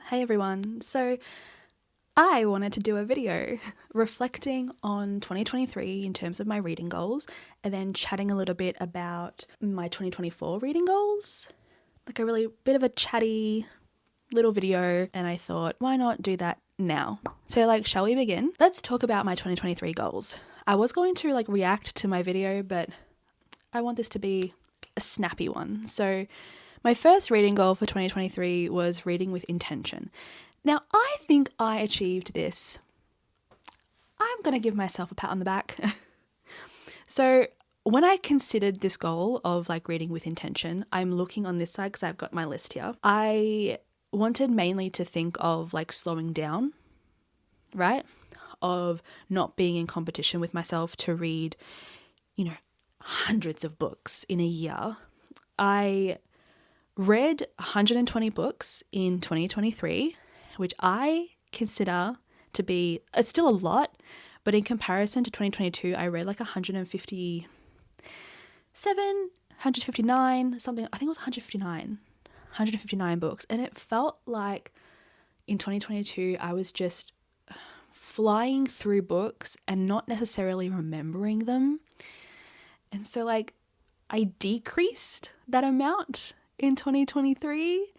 Hey everyone. So I wanted to do a video reflecting on 2023 in terms of my reading goals and then chatting a little bit about my 2024 reading goals. Like a really bit of a chatty little video, and I thought, why not do that now? So shall we begin? Let's talk about my 2023 goals. I was going to react to my video, but I want this to be a snappy one. So my first reading goal for 2023 was reading with intention. Now, I think I achieved this. I'm going to give myself a pat on the back. So when I considered this goal of reading with intention, I'm looking on this side because I've got my list here. I wanted mainly to think of slowing down, right? Of not being in competition with myself to read, hundreds of books in a year. I read 120 books in 2023, which I consider to be, it's still a lot, but in comparison to 2022, I read 157, 159, something, I think it was 159 books. And it felt like in 2022, I was just flying through books and not necessarily remembering them. And so I decreased that amount in 2023,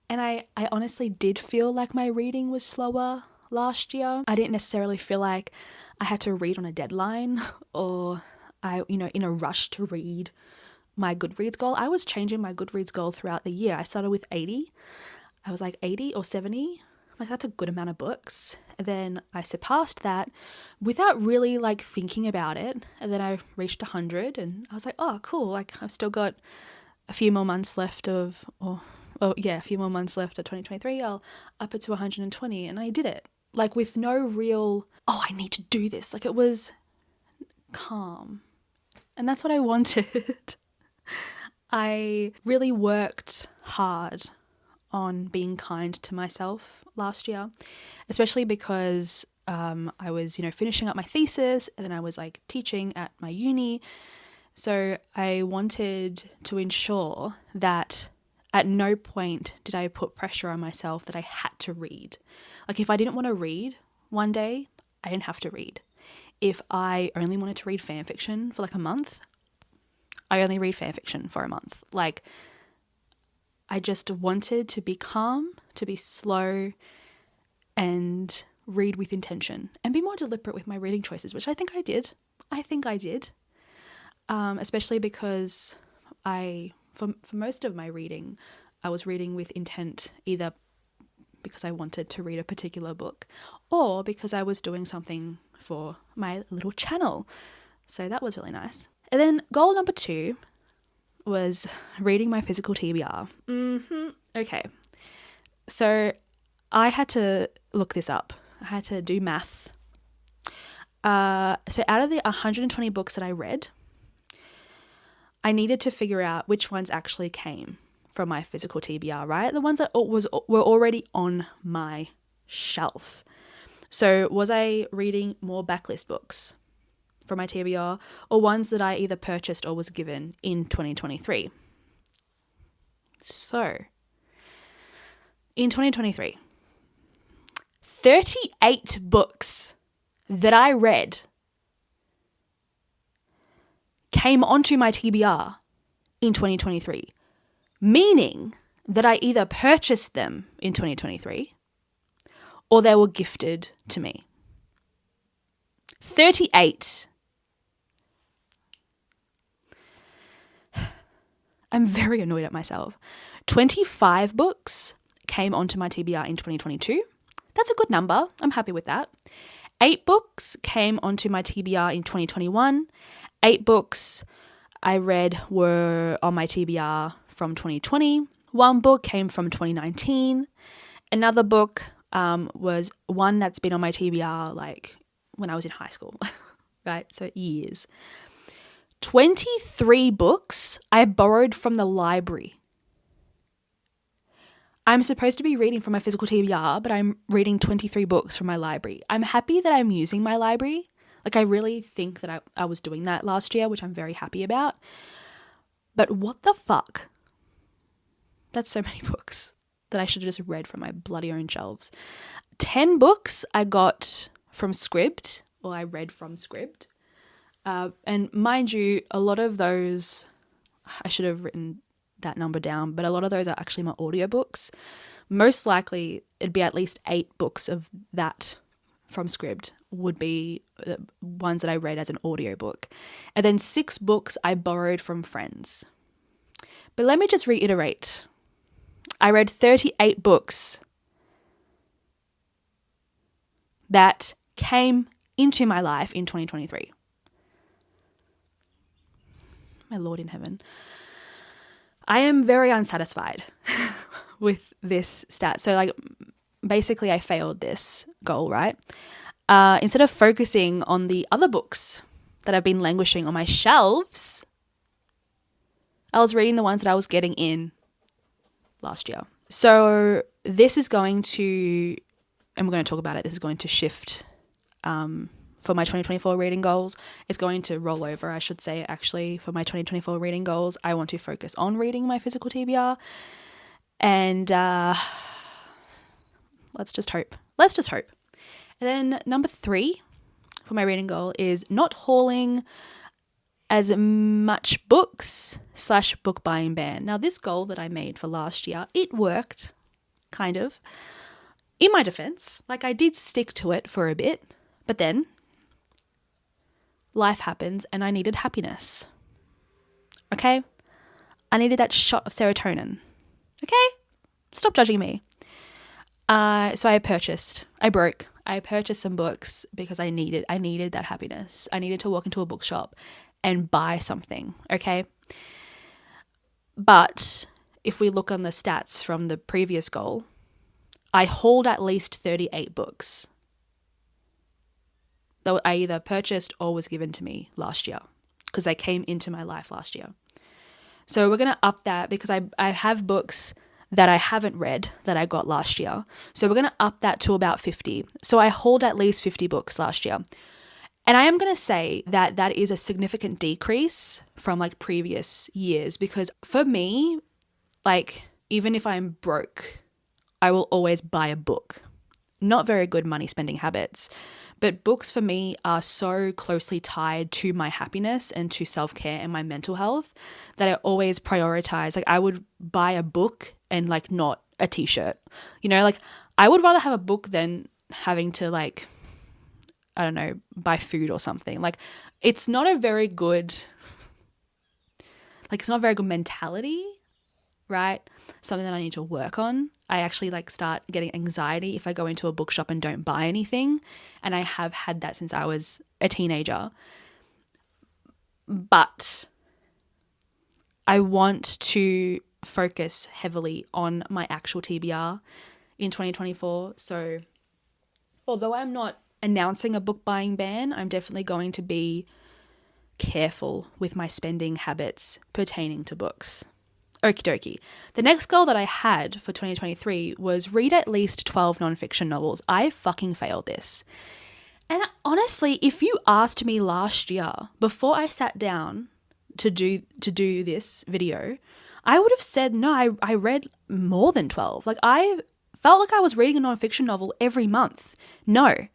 and I honestly did feel like my reading was slower last year. I didn't necessarily feel like I had to read on a deadline or in a rush to read my Goodreads goal. I was changing my Goodreads goal throughout the year. I started with 80. I was 80 or 70. That's a good amount of books. And then I surpassed that without really thinking about it. And then I reached 100 and I was oh, cool. I've still got a few more months left a few more months left of 2023. I'll up it to 120. And I did it with no real, I need to do this. It was calm. And that's what I wanted. I really worked hard on being kind to myself last year, especially because I was, finishing up my thesis, and then I was teaching at my uni. So I wanted to ensure that at no point did I put pressure on myself that I had to read. If I didn't want to read one day, I didn't have to read. If I only wanted to read fan fiction for a month, I only read fan fiction for a month. I just wanted to be calm, to be slow, and read with intention and be more deliberate with my reading choices, which I think I did. Especially because for most of my reading, I was reading with intent, either because I wanted to read a particular book or because I was doing something for my little channel. So that was really nice. And then goal number 2 was reading my physical TBR. Okay. So I had to look this up. I had to do math. So out of the 120 books that I read, I needed to figure out which ones actually came from my physical TBR, right? The ones that were already on my shelf. So was I reading more backlist books from my TBR, or ones that I either purchased or was given in 2023? So in 2023, 38 books that I read came onto my TBR in 2023, meaning that I either purchased them in 2023 or they were gifted to me. 38. I'm very annoyed at myself. 25 books came onto my TBR in 2022. That's a good number. I'm happy with that. 8 books came onto my TBR in 2021. 8 books I read were on my TBR from 2020. 1 book came from 2019. Another book was one that's been on my TBR when I was in high school, right? So years. 23 books I borrowed from the library. I'm supposed to be reading from my physical TBR, but I'm reading 23 books from my library. I'm happy that I'm using my library. I really think that I was doing that last year, which I'm very happy about. But what the fuck? That's so many books. that I should have just read from my bloody own shelves. 10 books I got from Scribd, or I read from Scribd. And mind you, a lot of those, I should have written that number down, but a lot of those are actually my audiobooks. Most likely it'd be at least 8 books of that from Scribd would be ones that I read as an audiobook. And then 6 books I borrowed from friends. But let me just reiterate. I read 38 books that came into my life in 2023. My Lord in heaven. I am very unsatisfied with this stat. So like basically I failed this goal, right? Instead of focusing on the other books that have been languishing on my shelves, I was reading the ones that I was getting in last year. So this is going to, and we're going to talk about it, this is going to shift for my 2024 reading goals. It's going to roll over, I should say, actually, for my 2024 reading goals. I want to focus on reading my physical TBR. And let's just hope. Let's just hope. And then number 3 for my reading goal is not hauling as much books / book buying ban. Now, this goal that I made for last year, it worked, kind of. In my defense, like I did stick to it for a bit, but then life happens and I needed happiness. Okay? I needed that shot of serotonin. Okay? Stop judging me. So I purchased some books because I needed that happiness. I needed to walk into a bookshop and buy something, okay? But if we look on the stats from the previous goal, I hauled at least 38 books that I either purchased or was given to me last year because they came into my life last year. So we're going to up that because I have books that I haven't read that I got last year. So we're going to up that to about 50. So I hauled at least 50 books last year. And I am going to say that that is a significant decrease from like previous years because for me, like even if I'm broke, I will always buy a book. Not very good money spending habits, but books for me are so closely tied to my happiness and to self-care and my mental health that I always prioritize. Like I would buy a book and like not a t-shirt, you know, like I would rather have a book than having to like, I don't know, buy food or something. Like it's not a very good mentality, right? Something that I need to work on. I actually like start getting anxiety if I go into a bookshop and don't buy anything. And I have had that since I was a teenager. But I want to focus heavily on my actual TBR in 2024. So although I'm not announcing a book buying ban, I'm definitely going to be careful with my spending habits pertaining to books. Okie dokie. The next goal that I had for 2023 was read at least 12 nonfiction novels. I fucking failed this. And honestly, if you asked me last year, before I sat down to do this video, I would have said, no, I read more than 12. Like I felt like I was reading a nonfiction novel every month. No,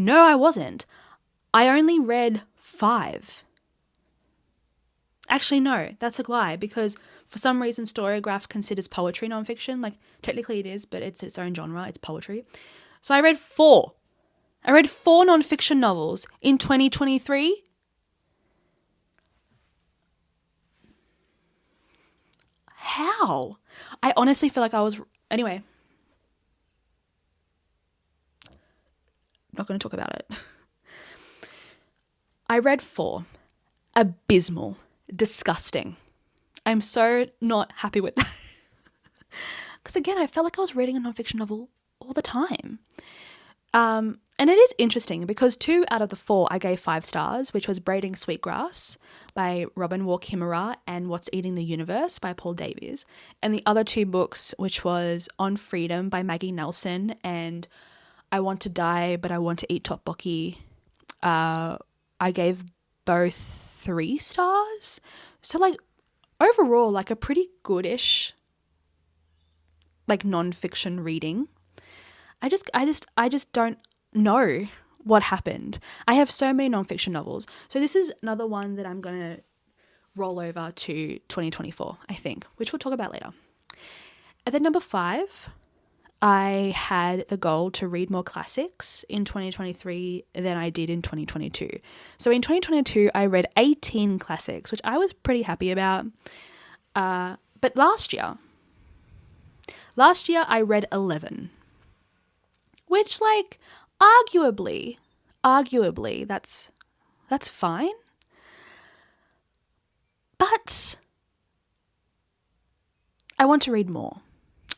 I wasn't. I only read 5. Actually, no, that's a lie because for some reason Storygraph considers poetry nonfiction. Like technically it is, but it's its own genre. It's poetry. So I read 4. I read 4 nonfiction novels in 2023. How? I honestly feel like I was... Anyway. Not going to talk about it. I read 4. Abysmal. Disgusting. I'm so not happy with that. Because again, I felt like I was reading a nonfiction novel all the time. And it is interesting because 2 out of the 4 I gave 5 stars, which was Braiding Sweetgrass by Robin Wall Kimmerer and What's Eating the Universe by Paul Davies. And the other 2 books, which was On Freedom by Maggie Nelson and I Want to Die, But I Want to Eat Tteokbokki, I gave both 3 stars. So like overall, like a pretty goodish, like non-fiction reading. I just don't know what happened. I have so many non-fiction novels. So this is another one that I'm going to roll over to 2024, I think, which we'll talk about later. And then number 5, I had the goal to read more classics in 2023 than I did in 2022. So in 2022, I read 18 classics, which I was pretty happy about. But last year I read 11, which like arguably that's fine. But I want to read more.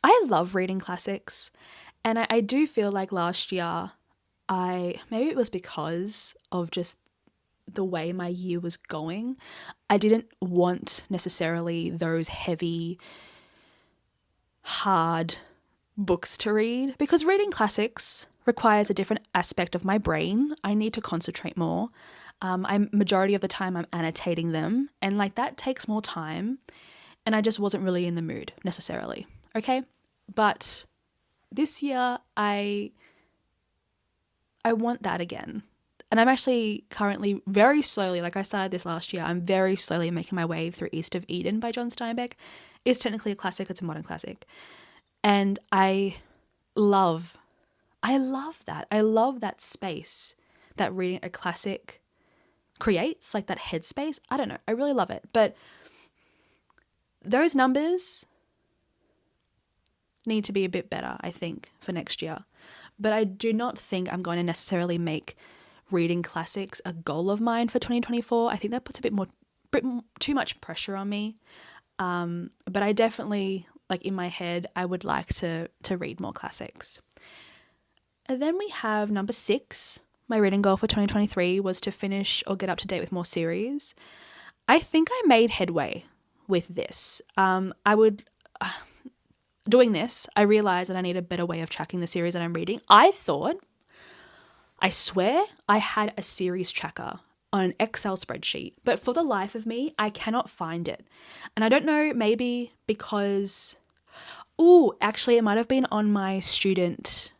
I love reading classics, and I do feel like last year maybe it was because of just the way my year was going, I didn't want necessarily those heavy, hard books to read, because reading classics requires a different aspect of my brain. I need to concentrate more. Majority of the time I'm annotating them, and like that takes more time, and I just wasn't really in the mood necessarily. Okay, but this year I want that again. And I'm actually currently very slowly, like I started this last year, I'm very slowly making my way through East of Eden by John Steinbeck. It's technically a classic, it's a modern classic. And I love that. I love that space that reading a classic creates, like that headspace. I don't know, I really love it. But those numbers need to be a bit better, I think, for next year. But I do not think I'm going to necessarily make reading classics a goal of mine for 2024. I think that puts a bit too much pressure on me. But I definitely, like in my head, I would like to read more classics. And then we have number 6. My reading goal for 2023 was to finish or get up to date with more series. I think I made headway with this. Doing this, I realized that I need a better way of tracking the series that I'm reading. I swear I had a series tracker on an Excel spreadsheet, but for the life of me, I cannot find it. And I don't know, maybe because, actually it might have been on my student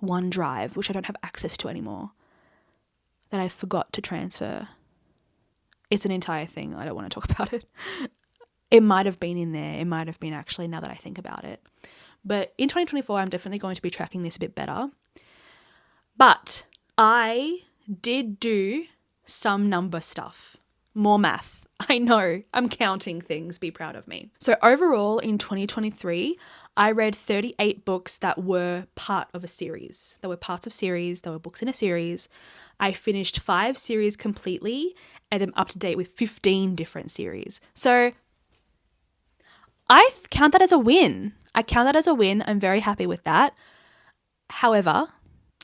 OneDrive, which I don't have access to anymore, that I forgot to transfer. It's an entire thing. I don't want to talk about it. It might have been in there. It might have been actually, now that I think about it. But in 2024, I'm definitely going to be tracking this a bit better. But I did do some number stuff, more math. I know, I'm counting things, be proud of me. So overall in 2023, I read 38 books that were part of a series. There were parts of series, there were books in a series. I finished 5 series completely and I'm up to date with 15 different series. So I count that as a win. I'm very happy with that. However,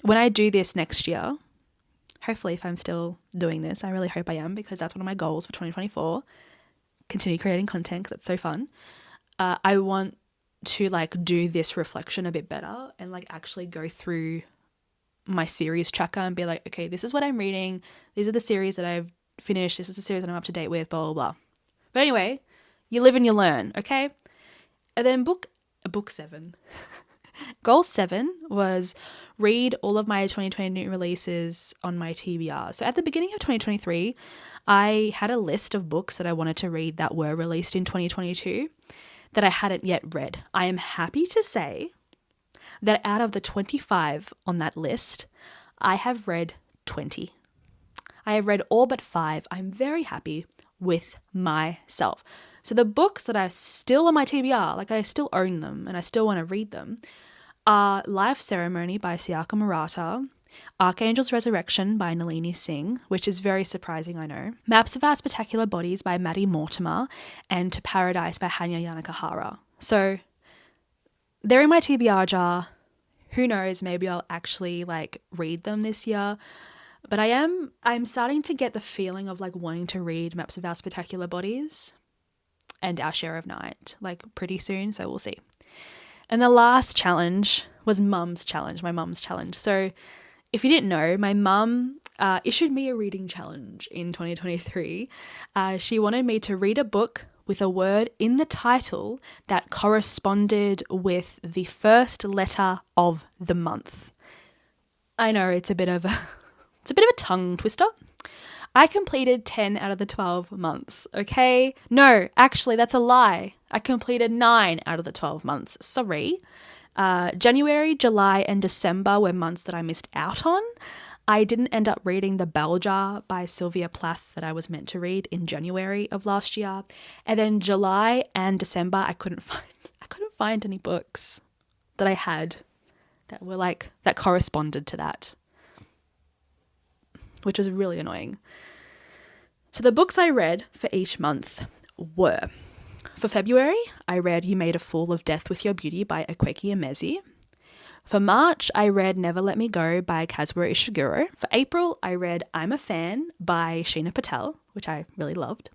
when I do this next year, hopefully if I'm still doing this, I really hope I am, because that's one of my goals for 2024, continue creating content because it's so fun. I want to like do this reflection a bit better and like actually go through my series tracker and be like, okay, this is what I'm reading. These are the series that I've finished. This is the series that I'm up to date with, blah, blah, blah. But anyway, you live and you learn, okay? And then book 7. Goal 7 was read all of my 2020 releases on my TBR. So at the beginning of 2023, I had a list of books that I wanted to read that were released in 2022 that I hadn't yet read. I am happy to say that out of the 25 on that list, I have read 20. I have read all but 5. I'm very happy with myself. So the books that are still on my TBR, like I still own them and I still want to read them, are Life Ceremony by Sayaka Murata, Archangel's Resurrection by Nalini Singh, which is very surprising, I know, Maps of Our Spectacular Bodies by Maddie Mortimer, and To Paradise by Hanya Yanagihara. So they're in my TBR jar. Who knows, maybe I'll actually like read them this year. But I'm starting to get the feeling of like wanting to read Maps of Our Spectacular Bodies and Our Share of Night like pretty soon, so we'll see. And the last challenge was my mum's challenge. So if you didn't know, my mum issued me a reading challenge in 2023. She wanted me to read a book with a word in the title that corresponded with the first letter of the month. I know it's a bit of a tongue twister. I completed 10 out of the 12 months, okay? No, actually, that's a lie. I completed 9 out of the 12 months. Sorry. January, July, and December were months that I missed out on. I didn't end up reading The Bell Jar by Sylvia Plath that I was meant to read in January of last year. And then July and December, I couldn't find any books that I had that were that corresponded to that, which was really annoying. So the books I read for each month were, for February, I read You Made a Fool of Death with Your Beauty by Akwaeke Emezi. For March, I read Never Let Me Go by Kazuo Ishiguro. For April, I read I'm a Fan by Sheena Patel, which I really loved.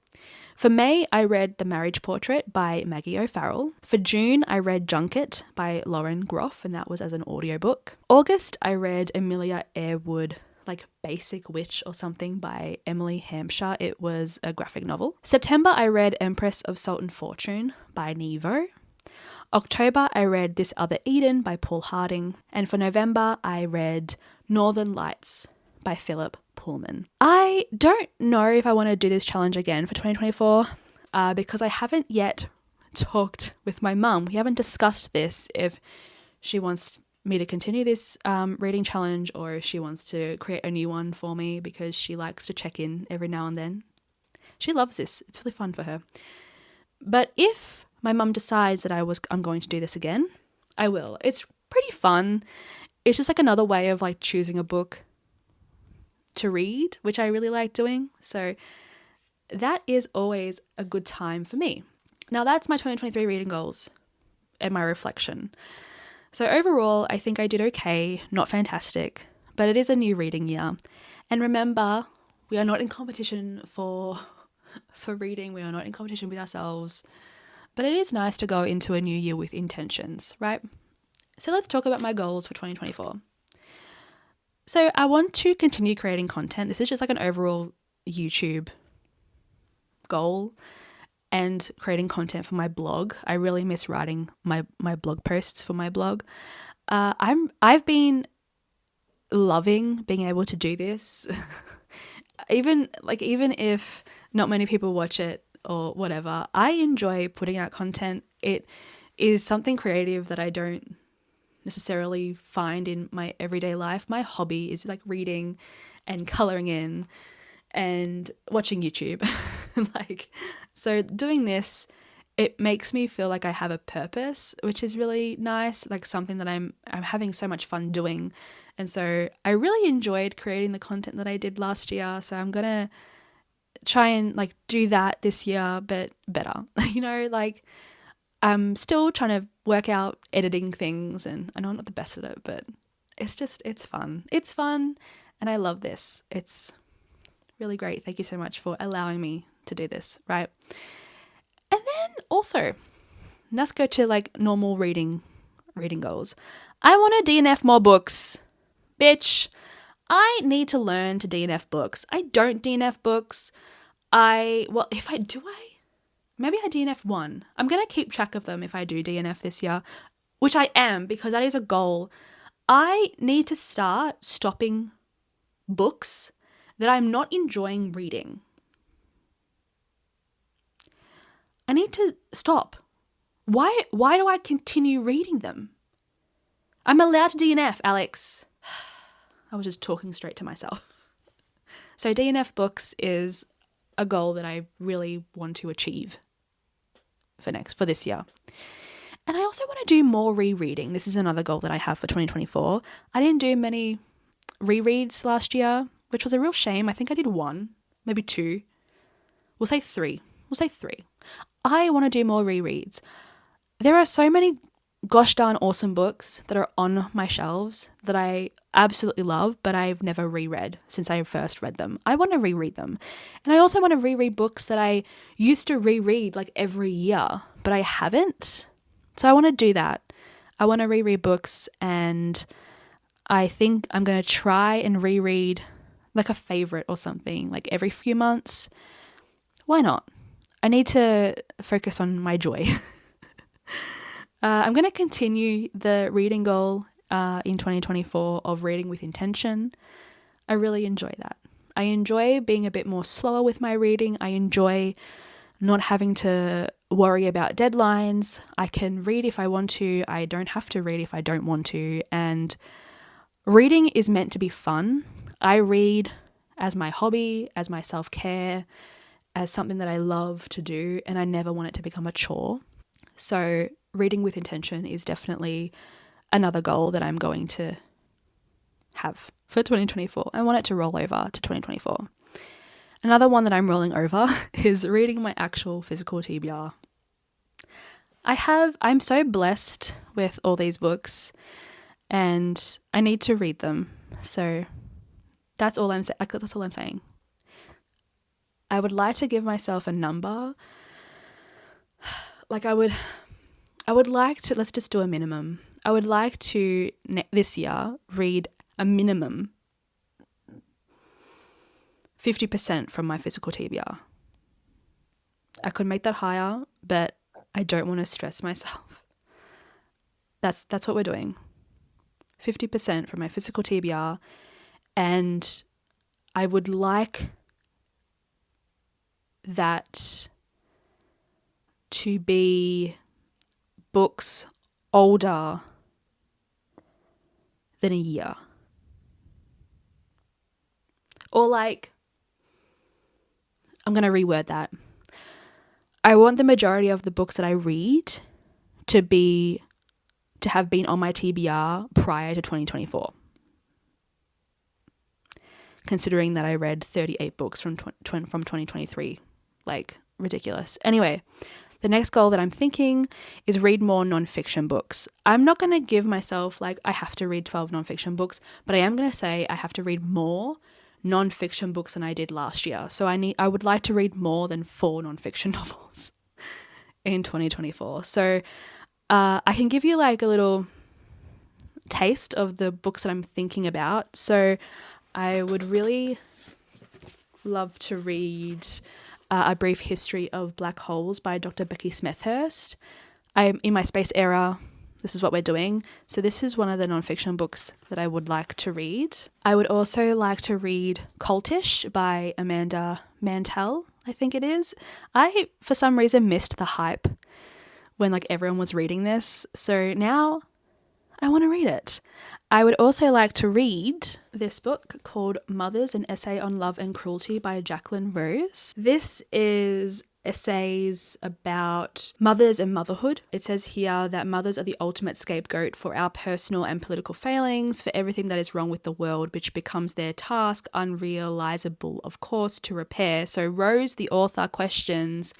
For May, I read The Marriage Portrait by Maggie O'Farrell. For June, I read Junket by Lauren Groff, and that was as an audiobook. August, I read Amelia Earwood, Basic Witch or something by Emily Hampshire. It was a graphic novel. September, I read Empress of Salt and Fortune by Nevo. October, I read This Other Eden by Paul Harding. And for November, I read Northern Lights by Philip Pullman. I don't know if I want to do this challenge again for 2024 because I haven't yet talked with my mum. We haven't discussed this, if she wants me to continue this reading challenge or if she wants to create a new one for me, because she likes to check in every now and then. She loves this. It's really fun for her. But if my mum decides that I'm going to do this again, I will. It's pretty fun. It's just another way of choosing a book to read, which I really like doing. So that is always a good time for me. Now that's my 2023 reading goals and my reflection. So overall, I think I did okay, not fantastic, but it is a new reading year. And remember, we are not in competition for reading. We are not in competition with ourselves. But it is nice to go into a new year with intentions, right? So let's talk about my goals for 2024. So I want to continue creating content. This is just an overall YouTube goal and creating content for my blog. I really miss writing my blog posts for my blog. I've been loving being able to do this. even if not many people watch it or whatever, I enjoy putting out content. It is something creative that I don't necessarily find in my everyday life. My hobby is reading and coloring in and watching YouTube. So doing this, it makes me feel like I have a purpose, which is really nice, something that I'm having so much fun doing. And so I really enjoyed creating the content that I did last year. So I'm going to try and do that this year, but better. I'm still trying to work out editing things, and I know I'm not the best at it, but it's fun. It's fun, and I love this. It's really great. Thank you so much for allowing me to do this, right? And then also, let's go to normal reading goals. I want to DNF more books. Bitch, I need to learn to DNF books. I don't DNF books. Maybe I DNF one. I'm going to keep track of them if I do DNF this year, which I am, because that is a goal. I need to start stopping books that I'm not enjoying reading. I need to stop. Why do I continue reading them? I'm allowed to DNF, Alex. I was just talking straight to myself. So DNF books is a goal that I really want to achieve for this year. And I also want to do more rereading. This is another goal that I have for 2024. I didn't do many rereads last year, which was a real shame. I think I did 1, maybe 2. We'll say 3. I want to do more rereads. There are so many gosh darn awesome books that are on my shelves that I absolutely love, but I've never reread since I first read them. I want to reread them. And I also want to reread books that I used to reread every year, but I haven't. So I want to do that. I want to reread books, and I think I'm going to try and reread a favorite or something every few months. Why not? I need to focus on my joy. I'm going to continue the reading goal in 2024 of reading with intention. I really enjoy that. I enjoy being a bit more slower with my reading. I enjoy not having to worry about deadlines. I can read if I want to. I don't have to read if I don't want to. And reading is meant to be fun. I read as my hobby, as my self-care, as something that I love to do, and I never want it to become a chore. So reading with intention is definitely another goal that I'm going to have for 2024. I want it to roll over to 2024. Another one that I'm rolling over is reading my actual physical TBR. I'm so blessed with all these books and I need to read them. So that's all I'm saying. I would like to give myself a number. Like I would like to, let's just do a minimum. I would like to this year read a minimum 50% from my physical TBR. I could make that higher, but I don't want to stress myself. That's what we're doing. 50% from my physical TBR, and I would like that to be books older than a year. Or like, I'm going to reword that. I want the majority of the books that I read to have been on my TBR prior to 2024. Considering that I read 38 books from 2023. Like, ridiculous. Anyway, the next goal that I'm thinking is read more nonfiction books. I'm not going to give myself like I have to read 12 nonfiction books, but I am going to say I have to read more nonfiction books than I did last year. So I would like to read more than 4 nonfiction novels in 2024. So I can give you like a little taste of the books that I'm thinking about. So I would really love to read A Brief History of Black Holes by Dr. Becky Smethurst. I'm in my space era. This is what we're doing. So this is one of the nonfiction books that I would like to read. I would also like to read Cultish by Amanda Mantell, I think it is. I, for some reason, missed the hype when like everyone was reading this. So now I want to read it. I would also like to read this book called Mothers, an Essay on Love and Cruelty by Jacqueline Rose. This is essays about mothers and motherhood. It says here that mothers are the ultimate scapegoat for our personal and political failings, for everything that is wrong with the world, which becomes their task, unrealizable, of course, to repair. So Rose, the author, questions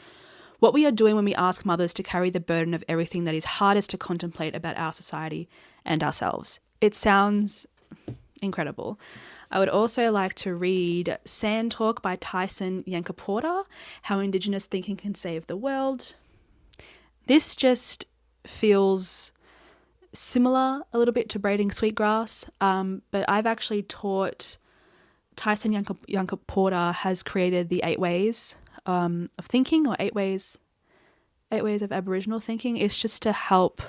what we are doing when we ask mothers to carry the burden of everything that is hardest to contemplate about our society and ourselves. It sounds incredible. I would also like to read Sand Talk by Tyson Yunkaporta, How Indigenous Thinking Can Save the World. This just feels similar a little bit to Braiding Sweetgrass, but I've actually taught Tyson Yunkaporta has created the 8 ways of thinking, or 8 ways of Aboriginal thinking. It's just to help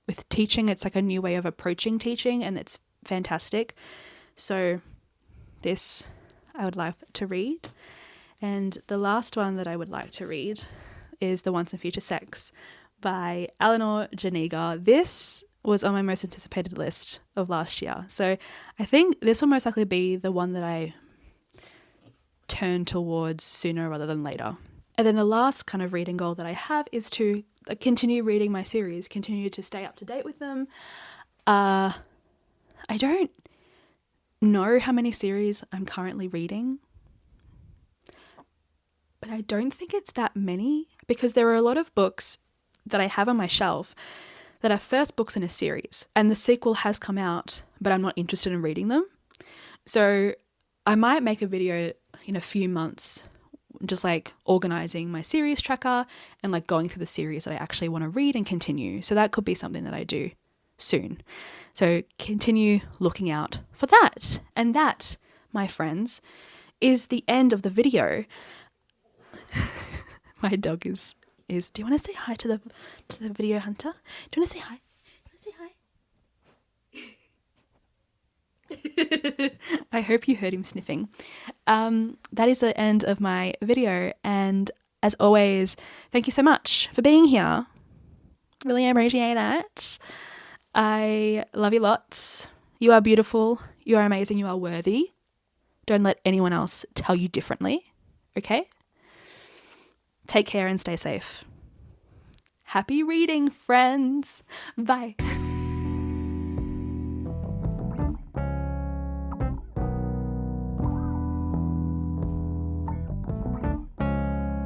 with teaching. It's like a new way of approaching teaching, and it's fantastic. So this I would like to read. And the last one that I would like to read is The Once and Future Sex by Eleanor Janiga. This was on my most anticipated list of last year. So I think this will most likely be the one that I turn towards sooner rather than later. And then the last kind of reading goal that I have is to continue reading my series, continue to stay up to date with them. I don't know how many series I'm currently reading, but I don't think it's that many, because there are a lot of books that I have on my shelf that are first books in a series, and the sequel has come out, but I'm not interested in reading them. So I might make a video in a few months, just like organizing my series tracker and like going through the series that I actually want to read and continue. So that could be something that I do soon. So continue looking out for that. And that, my friends, is the end of the video. My dog is. Do you want to say hi to the video hunter? Do you want to say hi? I hope you heard him sniffing. That is the end of my video, and as always, thank you so much for being here. Really appreciate it. I love you lots. You are beautiful. You are amazing. You are worthy. Don't let anyone else tell you differently. Okay? Take care and stay safe. Happy reading, friends. Bye.